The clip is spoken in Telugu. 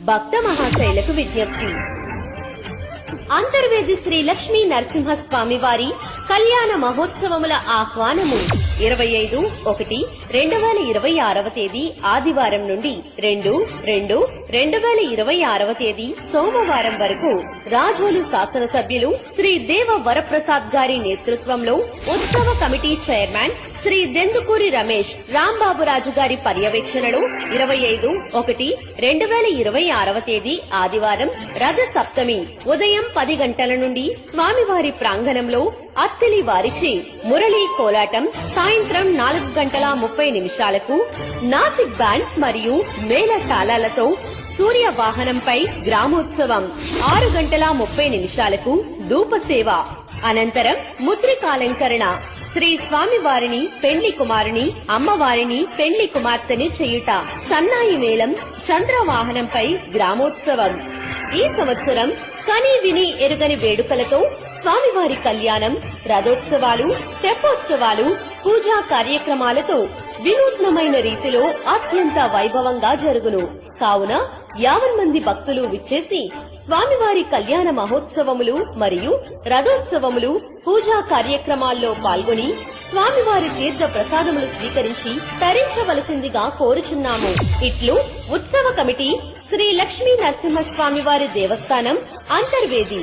భక్త మహాశైలకు విజ్ఞప్తి. అంతర్వేది శ్రీ లక్ష్మీ నరసింహస్వామి వారి కళ్యాణ మహోత్సవముల ఆహ్వానము 25/1/2026 ఆదివారం నుండి 2/2/2026 సోమవారం వరకు రాజోలు శాసనసభ్యులు శ్రీ దేవ వరప్రసాద్ గారి నేతృత్వంలో ఉత్సవ కమిటీ చైర్మన్ శ్రీ దెందుకూరి రమేష్ రాంబాబురాజు గారి పర్యవేక్షణలో 25/1/2026 ఆదివారం రథ సప్తమి ఉదయం 10 గంటల నుండి స్వామివారి ప్రాంగణంలో అత్తిలి వారిచే మురళీ కోలాటం, సాయంత్రం 4:30 నాసిక్ బ్యాండ్ మరియు మేళ తాళాలతో సూర్య వాహనంపై గ్రామోత్సవం, 6:30 ధూపసేవ, అనంతరం ముద్రికాలంకరణ, శ్రీ స్వామివారిని పెండ్లి కుమారుని, అమ్మవారిని పెండ్లి కుమార్తెని చేయుట, సన్నాయి మేళం, చంద్రవాహనంపై గ్రామోత్సవం. ఈ సంవత్సరం కని విని ఎరుగని వేడుకలతో స్వామివారి కళ్యాణం, రథోత్సవాలు, తెప్పోత్సవాలు, పూజా కార్యక్రమాలతో వినూత్నమైన రీతిలో అత్యంత వైభవంగా జరుగును. కావున 50 మంది భక్తులు విచ్చేసి స్వామివారి కళ్యాణ మహోత్సవములు మరియు రథోత్సవములు, పూజా కార్యక్రమాల్లో పాల్గొని స్వామివారి తీర్థ ప్రసాదములు స్వీకరించి తరించవలసిందిగా కోరుచున్నాము. ఇట్లు ఉత్సవ కమిటీ శ్రీ లక్ష్మీ నరసింహస్వామివారి దేవస్థానం, అంతర్వేది.